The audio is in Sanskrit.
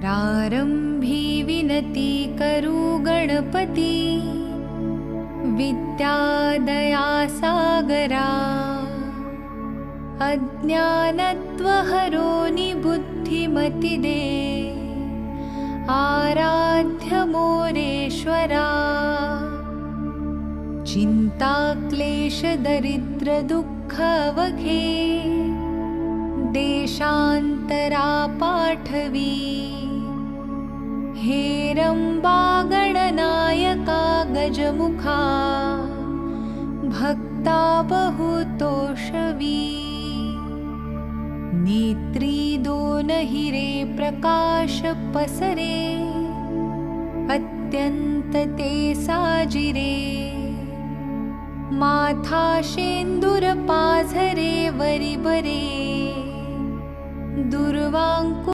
प्रारंभी विनती करू गणपती, विद्यादया सागरा। अज्ञानत्वहरो बुद्धिमति दे, आराध्य मोरेश्वरा। चिंता क्लेश दरिद्र दुःख अवघे, देशांतरा पाठवी। हेरंबा गणनायका गजमुखा, भक्ता बहुतोषवी। नेत्री दोन हिरे प्रकाश पसरे, अत्यंत ते साजिरे। माथा शेंदूर पाझरे वरी बरे, दुर्वांकु